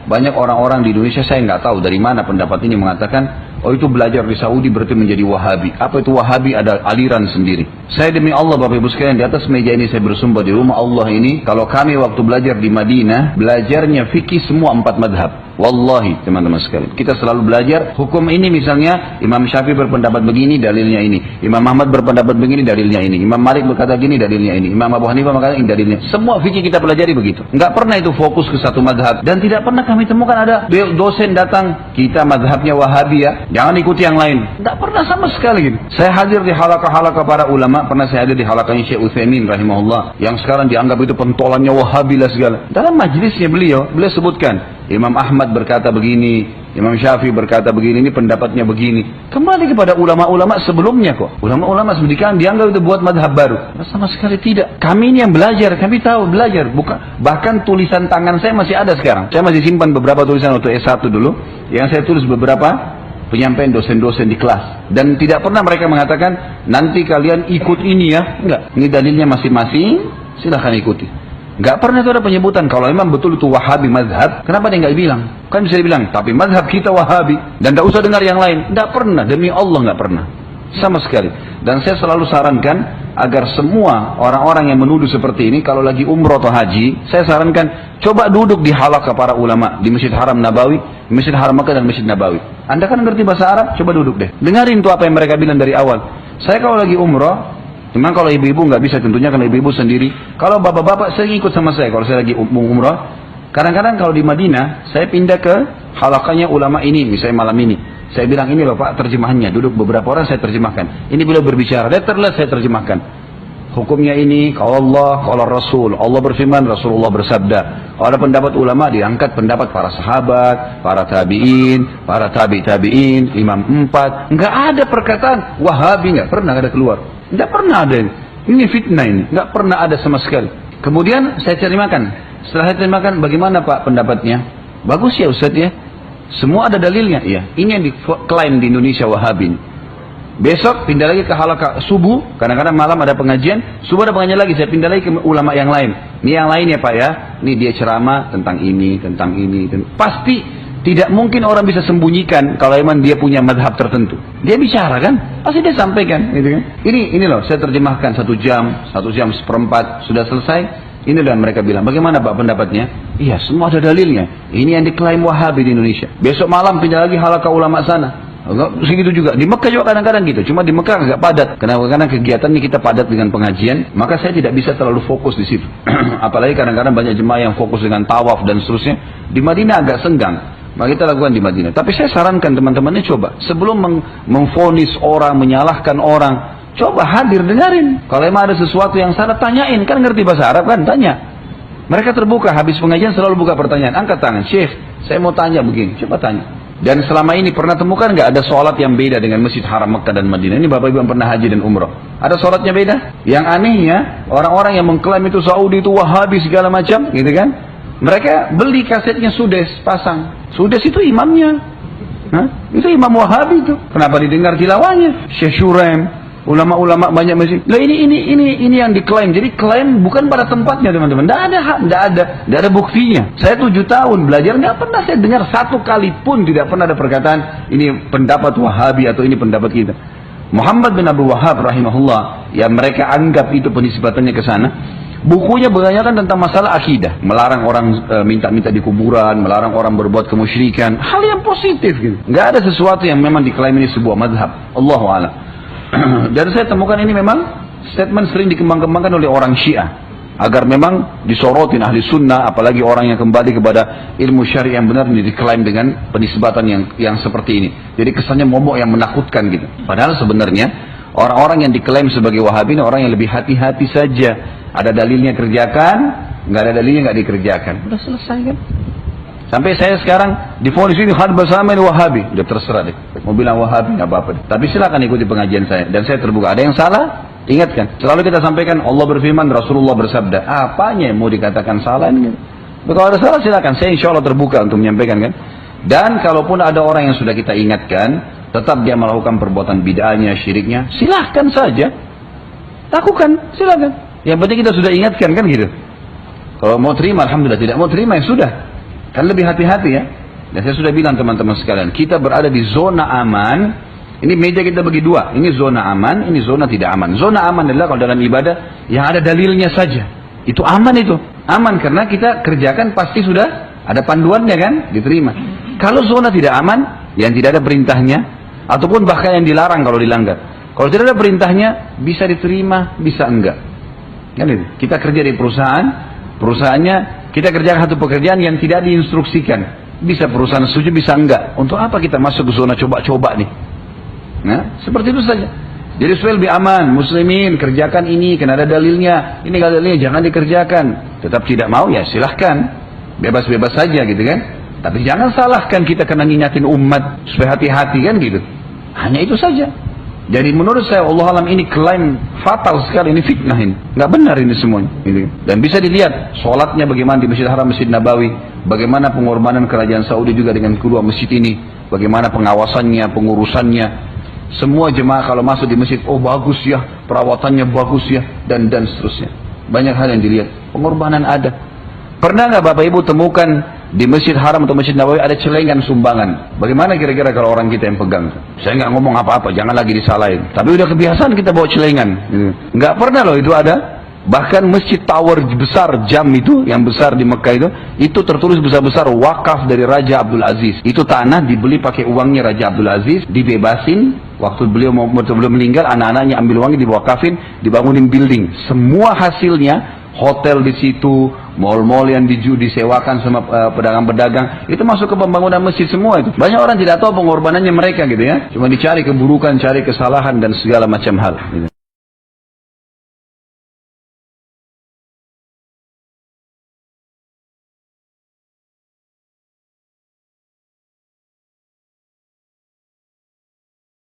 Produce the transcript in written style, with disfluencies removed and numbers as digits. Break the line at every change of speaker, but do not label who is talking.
banyak orang-orang di Indonesia, saya nggak tahu dari mana pendapat ini mengatakan, oh itu belajar di Saudi berarti menjadi Wahabi. Apa itu Wahabi? Ada aliran sendiri. Saya demi Allah Bapak Ibu sekalian, di atas meja ini saya bersumpah di rumah Allah ini, kalau kami waktu belajar di Madinah, belajarnya fikih semua 4 madhab. Wallahi teman-teman sekalian, kita selalu belajar hukum ini. Misalnya Imam Syafi'i berpendapat begini, dalilnya ini. Imam Ahmad berpendapat begini, dalilnya ini. Imam Malik berkata gini, dalilnya ini. Imam Abu Hanifah berkata ini, dalilnya. Semua fikih kita pelajari begitu. Enggak pernah itu fokus ke satu madhab. Dan tidak pernah kami temukan ada dosen datang, kita madhabnya Wahabi ya, jangan ikuti yang lain. Enggak pernah sama sekali gitu. Saya hadir di halaqah-halaqah para ulama, pernah saya hadir di halaqahnya Syekh Utsaimin rahimahullah, yang sekarang dianggap itu pentolannya Wahabi lah segala. Dalam majlisnya beliau sebutkan, Imam Ahmad berkata begini, Imam Syafi'i berkata begini, ini pendapatnya begini. Kembali kepada ulama-ulama sebelumnya kok. Ulama-ulama sebelumnya dianggap itu buat madhab baru. Sama sekali tidak. Kami ini yang belajar, kami tahu belajar. Bukan, bahkan tulisan tangan saya masih ada sekarang. Saya masih simpan beberapa tulisan waktu S1 dulu, yang saya tulis beberapa penyampaian dosen-dosen di kelas. Dan tidak pernah mereka mengatakan, nanti kalian ikut ini ya. Enggak. Ini dalilnya masing-masing, silahkan ikuti. Nggak pernah itu ada penyebutan. Kalau memang betul itu Wahabi mazhab, kenapa dia nggak bilang? Kan bisa dibilang, tapi mazhab kita Wahabi dan nggak usah dengar yang lain. Nggak pernah, demi Allah nggak pernah, sama sekali. Dan saya selalu sarankan agar semua orang-orang yang menuduh seperti ini, kalau lagi umroh atau haji, saya sarankan coba duduk di halaqah para ulama di Masjid Haram Nabawi, Masjid Haram Makkah dan Masjid Nabawi. Anda kan ngerti bahasa Arab, coba duduk deh, dengarin tuh apa yang mereka bilang dari awal. Saya kalau lagi umroh, memang kalau ibu-ibu nggak bisa tentunya karena ibu-ibu sendiri. Kalau bapak-bapak saya ikut sama saya kalau saya lagi umrah. Kadang-kadang kalau di Madinah saya pindah ke halaqahnya ulama ini, misalnya malam ini. Saya bilang ini Bapak terjemahannya, duduk beberapa orang saya terjemahkan. Ini beliau berbicara, letterless saya terjemahkan. Hukumnya ini, kalau Allah, kalau Rasul. Allah berfirman, Rasulullah bersabda. Kalau ada pendapat ulama diangkat pendapat para sahabat, para tabi'in, para tabi'in, imam 4. Nggak ada perkataan Wahabi, nggak pernah ada keluar. Nggak pernah ada ini fitnah ini, nggak pernah ada sama sekali. Kemudian saya terjemahkan. Setelah saya terjemahkan, bagaimana Pak pendapatnya? Bagus ya Ustaz ya. Semua ada dalilnya. Iya. Ini yang diklaim di Indonesia Wahabi. Besok pindah lagi ke halaqah subuh. Kadang-kadang malam ada pengajian. Subuh ada pengajian lagi. Saya pindah lagi ke ulama yang lain. Ini yang lain ya Pak ya. Ini dia ceramah tentang ini, tentang ini. Pasti tidak mungkin orang bisa sembunyikan kalau memang dia punya madhab tertentu. Dia bicara kan, pasti dia sampaikan, gitu kan. Ini loh, saya terjemahkan 1 jam, 1 jam seperempat, sudah selesai. Ini dan mereka bilang, bagaimana Pak pendapatnya? Iya, semua ada dalilnya. Ini yang diklaim Wahabi di Indonesia. Besok malam pindah lagi halaqah ulama sana. Segitu juga. Di Mekah juga kadang-kadang gitu. Cuma di Mekah agak padat. Karena kegiatannya kita padat dengan pengajian, maka saya tidak bisa terlalu fokus di situ. Apalagi kadang-kadang banyak jemaah yang fokus dengan tawaf dan seterusnya. Di Madinah agak senggang. Maka kita lakukan di Madinah. Tapi saya sarankan teman-temannya coba. Sebelum memvonis orang, menyalahkan orang, coba hadir, dengarin. Kalau emang ada sesuatu yang salah, tanyain. Kan ngerti bahasa Arab kan? Tanya. Mereka terbuka. Habis pengajian selalu buka pertanyaan. Angkat tangan. Syekh, saya mau tanya begini. Coba tanya. Dan selama ini pernah temukan nggak ada sholat yang beda dengan Masjid Haram Makkah dan Madinah? Ini Bapak Ibu yang pernah haji dan umrah. Ada sholatnya beda? Yang anehnya, orang-orang yang mengklaim itu Saudi itu Wahabi segala macam, gitu kan? Mereka beli kasetnya Sudes, pasang. Sudes itu imamnya. Itu imam Wahabi itu. Kenapa didengar tilawahnya? Syekh Shuraim, ulama-ulama banyak masjid. Lah ini yang diklaim. Jadi klaim bukan pada tempatnya teman-teman. Tidak ada buktinya. Saya 7 tahun belajar, nggak pernah saya dengar satu kali pun tidak pernah ada perkataan ini pendapat Wahabi atau ini pendapat kita. Muhammad bin Abdul Wahhab rahimahullah, yang mereka anggap itu penisbatannya ke sana. Bukunya kebanyakan tentang masalah akidah, melarang orang minta-minta di kuburan, melarang orang berbuat kemusyrikan, hal yang positif gitu. Nggak ada sesuatu yang memang diklaim ini sebuah madhab. Allahu a'lam. Dan saya temukan ini memang statement sering dikembang-kembangkan oleh orang Syiah agar memang disorotin ahli sunnah, apalagi orang yang kembali kepada ilmu syari yang benar, ini diklaim dengan penisbatan yang seperti ini. Jadi kesannya momok yang menakutkan gitu. Padahal sebenarnya orang-orang yang diklaim sebagai Wahabi ini orang yang lebih hati-hati saja. Ada dalilnya kerjakan, nggak ada dalilnya nggak dikerjakan. Udah selesai kan? Sampai saya sekarang divonis ini had bersama ini Wahabi, udah terserah deh. Mau bilang Wahabi nggak apa-apa deh. Tapi silakan ikuti pengajian saya dan saya terbuka. Ada yang salah? Ingatkan. Selalu kita sampaikan Allah berfirman, Rasulullah bersabda. Apanya yang mau dikatakan salah ini? Kalau ada salah silakan. Saya insya Allah terbuka untuk menyampaikan kan. Dan kalaupun ada orang yang sudah kita ingatkan, tetap dia melakukan perbuatan bid'ahnya, syiriknya, silahkan saja. Lakukan, silakan. Yang penting kita sudah ingatkan kan gitu. Kalau mau terima, alhamdulillah. Tidak mau terima, ya sudah. Kan lebih hati-hati ya. Dan saya sudah bilang teman-teman sekalian, kita berada di zona aman. Ini meja kita bagi dua. Ini zona aman, ini zona tidak aman. Zona aman adalah kalau dalam ibadah yang ada dalilnya saja. Itu aman itu. Aman karena kita kerjakan pasti sudah ada panduannya kan, diterima. Kalau zona tidak aman, yang tidak ada perintahnya, ataupun bahkan yang dilarang kalau dilanggar. Kalau tidak ada perintahnya, bisa diterima, bisa enggak. Kan itu. Kita kerja di perusahaan, perusahaannya kita kerjakan satu pekerjaan yang tidak diinstruksikan. Bisa perusahaan setuju, bisa enggak. Untuk apa kita masuk ke zona coba-coba nih? Nah, seperti itu saja. Jadi supaya lebih aman, muslimin kerjakan ini, karena ada dalilnya. Ini dalilnya jangan dikerjakan. Tetap tidak mau ya silahkan, bebas-bebas saja gitu kan. Tapi jangan salahkan kita karena ngingatin umat supaya hati-hati kan gitu. Hanya itu saja. Jadi menurut saya Allah alam ini klaim fatal sekali, ini fitnah ini, nggak benar ini semuanya. Gitu. Dan bisa dilihat sholatnya bagaimana di Masjid Haram, Masjid Nabawi, bagaimana pengorbanan kerajaan Saudi juga dengan kedua masjid ini, bagaimana pengawasannya, pengurusannya. Semua jemaah kalau masuk di masjid, oh bagus ya, perawatannya bagus ya, dan seterusnya. Banyak hal yang dilihat, pengorbanan ada. Pernah nggak Bapak Ibu temukan di Masjid Haram atau Masjid Nabawi ada celengan sumbangan? Bagaimana kira-kira kalau orang kita yang pegang? Saya nggak ngomong apa-apa, jangan lagi disalahin. Tapi udah kebiasaan kita bawa celengan. Nggak pernah loh itu ada. Bahkan masjid tower besar jam itu, yang besar di Mekah itu tertulis besar-besar wakaf dari Raja Abdul Aziz. Itu tanah dibeli pakai uangnya Raja Abdul Aziz, dibebasin. Waktu beliau meninggal, anak-anaknya ambil uangnya diwakafin, dibangunin building. Semua hasilnya, hotel di situ, mall-mall yang disewakan sama pedagang-pedagang, itu masuk ke pembangunan masjid semua itu. Banyak orang tidak tahu pengorbanannya mereka gitu ya. Cuma dicari keburukan, cari kesalahan dan segala macam hal. Gitu.